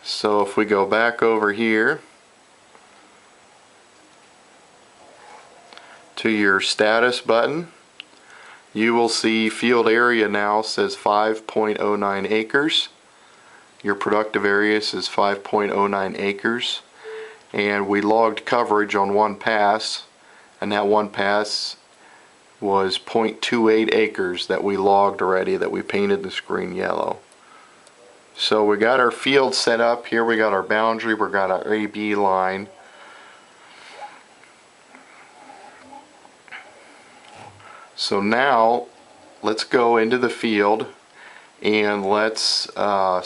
So if we go back over here to your status button, you will see field area now says 5.09 acres. Your productive area says 5.09 acres. And we logged coverage on one pass, and that one pass was 0.28 acres that we logged already, that we painted the screen yellow. So we got our field set up here. We got our boundary, we got our AB line. So now let's go into the field and let's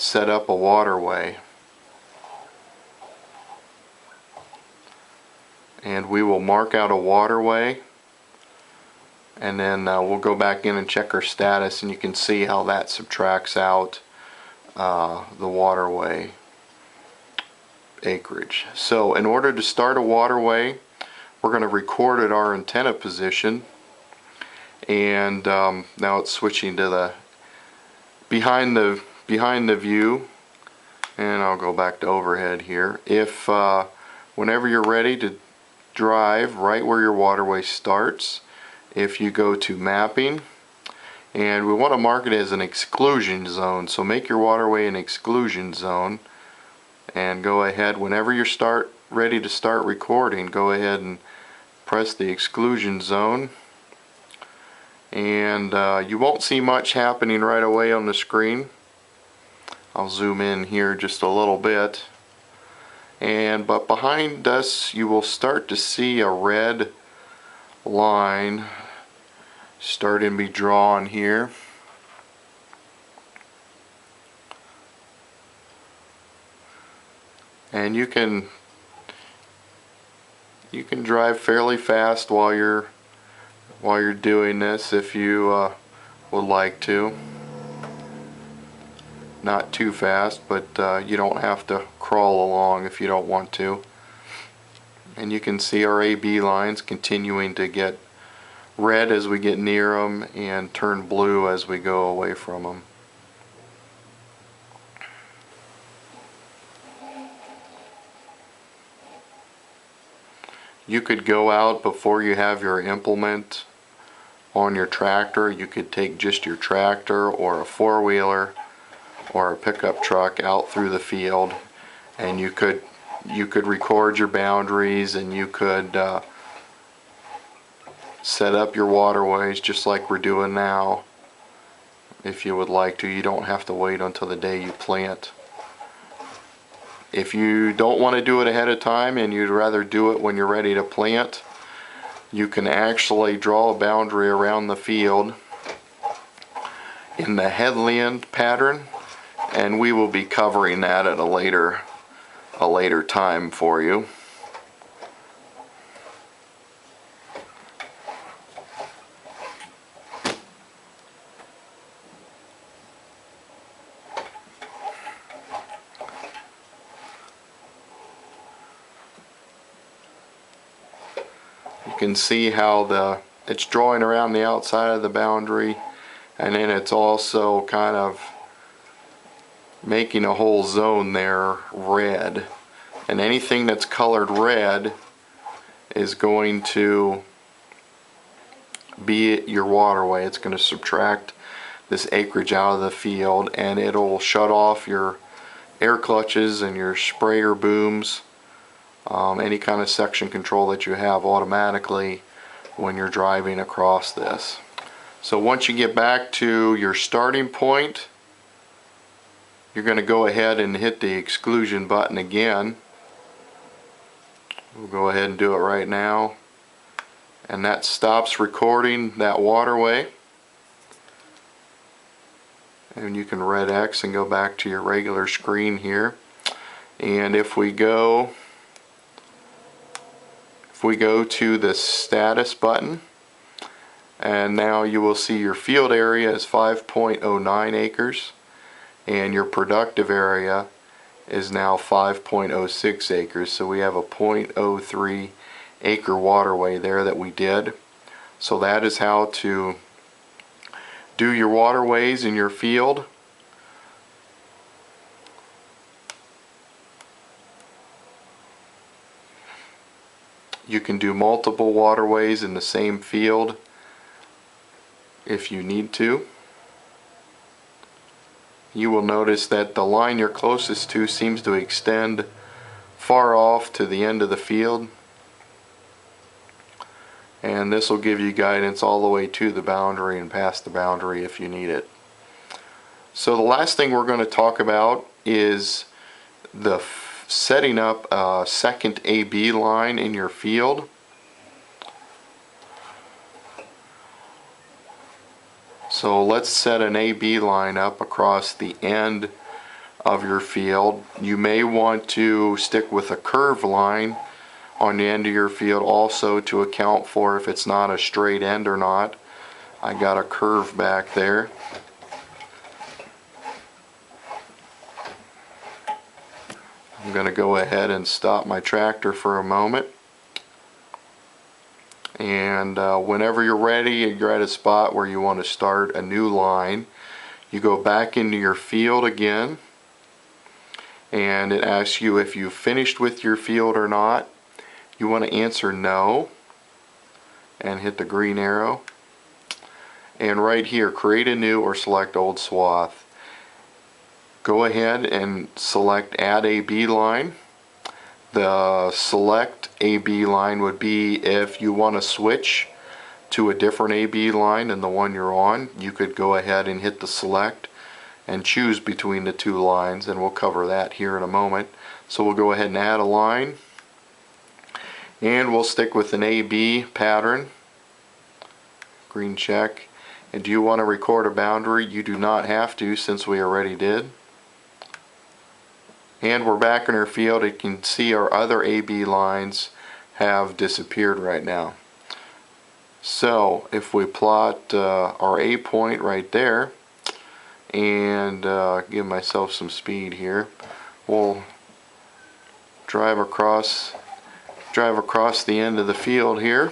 set up a waterway. And we will mark out a waterway, and then we'll go back in and check our status, and you can see how that subtracts out the waterway acreage. So in order to start a waterway, we're going to record at our antenna position, and now it's switching to the behind the view, and I'll go back to overhead here. If whenever you're ready to drive right where your waterway starts, if you go to mapping, and we want to mark it as an exclusion zone, so make your waterway an exclusion zone, and go ahead whenever you're ready to start recording, go ahead and press the exclusion zone. And you won't see much happening right away on the screen. I'll zoom in here just a little bit. But behind us you will start to see a red line starting to be drawn here. And you can drive fairly fast while you're doing this if you would like to. Not too fast, but you don't have to crawl along if you don't want to. And you can see our AB lines continuing to get red as we get near them and turn blue as we go away from them. You could go out before you have your implement on your tractor. You could take just your tractor or a four-wheeler or a pickup truck out through the field, and you could record your boundaries, and you could set up your waterways just like we're doing now if you would like to. You don't have to wait until the day you plant. If you don't want to do it ahead of time and you'd rather do it when you're ready to plant, you can actually draw a boundary around the field in the headland pattern, and we will be covering that at a later time for you. You can see how it's drawing around the outside of the boundary, and then it's also kind of making a whole zone there red, and anything that's colored red is going to be your waterway. It's going to subtract this acreage out of the field, and it'll shut off your air clutches and your sprayer booms, any kind of section control that you have automatically when you're driving across this. So once you get back to your starting point, you're going to go ahead and hit the exclusion button again. We'll go ahead and do it right now, and that stops recording that waterway, and you can red X and go back to your regular screen here. And if we go to the status button, and now you will see your field area is 5.09 acres. And your productive area is now 5.06 acres. So we have a 0.03 acre waterway there that we did. So that is how to do your waterways in your field. You can do multiple waterways in the same field if you need to. You will notice that the line you're closest to seems to extend far off to the end of the field, and this will give you guidance all the way to the boundary and past the boundary if you need it. So the last thing we're going to talk about is the setting up a second AB line in your field. So let's set an AB line up across the end of your field. You may want to stick with a curved line on the end of your field also to account for if it's not a straight end or not. I got a curve back there. I'm going to go ahead and stop my tractor for a moment, and whenever you're ready and you're at a spot where you want to start a new line, you go back into your field again, and it asks you if you finished with your field or not. You want to answer no and hit the green arrow, and right here, create a new or select old swath. Go ahead and select add AB line. The select AB line would be if you want to switch to a different AB line than the one you're on. You could go ahead and hit the select and choose between the two lines, and we'll cover that here in a moment. So we'll go ahead and add a line, and we'll stick with an AB pattern. Green check. And do you want to record a boundary? You do not have to, since we already did. And we're back in our field. You can see our other AB lines have disappeared right now. So if we plot our A point right there, and give myself some speed here, we'll drive across the end of the field here.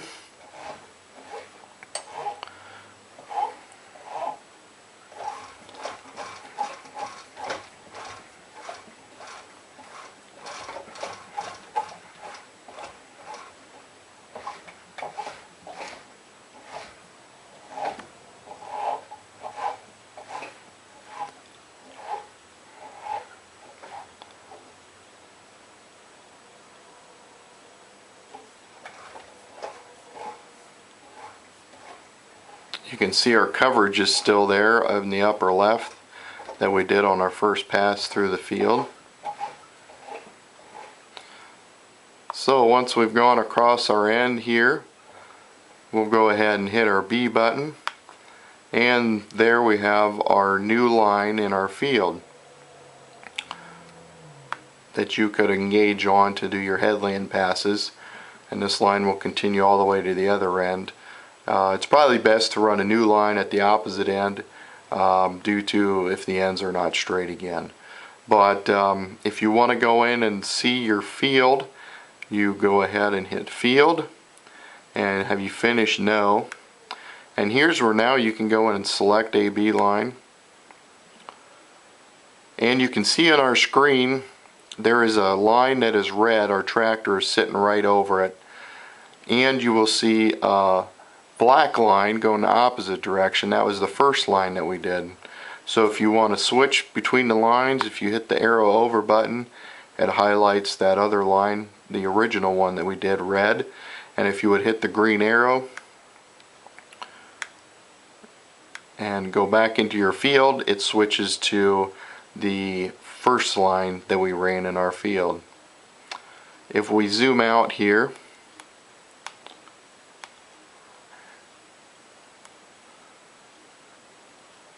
You can see our coverage is still there in the upper left that we did on our first pass through the field. So once we've gone across our end here, we'll go ahead and hit our B button, and there we have our new line in our field that you could engage on to do your headland passes, and this line will continue all the way to the other end. It's probably best to run a new line at the opposite end due to if the ends are not straight again. But if you want to go in and see your field, you go ahead and hit field, and have you finished? No. And here's where now you can go in and select AB line, and you can see on our screen there is a line that is red. Our tractor is sitting right over it, and you will see black line going the opposite direction. That was the first line that we did. So if you want to switch between the lines, if you hit the arrow over button, it highlights that other line, the original one that we did, red. And if you would hit the green arrow and go back into your field, it switches to the first line that we ran in our field. If we zoom out here,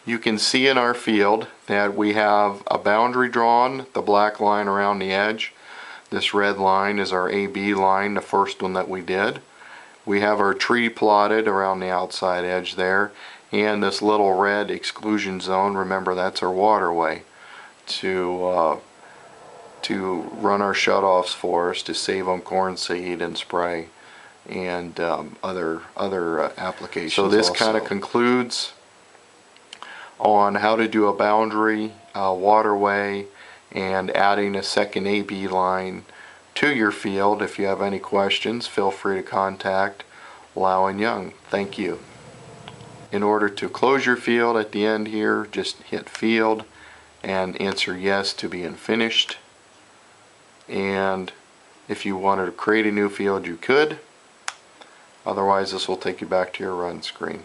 you can see in our field that we have a boundary drawn, the black line around the edge. This red line is our AB line, the first one that we did. We have our tree plotted around the outside edge there, and this little red exclusion zone, remember that's our waterway to run our shutoffs for us, to save on corn seed and spray and other applications. So this kind of concludes on how to do a boundary, waterway, and adding a second AB line to your field. If you have any questions, feel free to contact Lau and Young. Thank you. In order to close your field at the end here, just hit field and answer yes to being finished. And if you wanted to create a new field, you could. Otherwise, this will take you back to your run screen.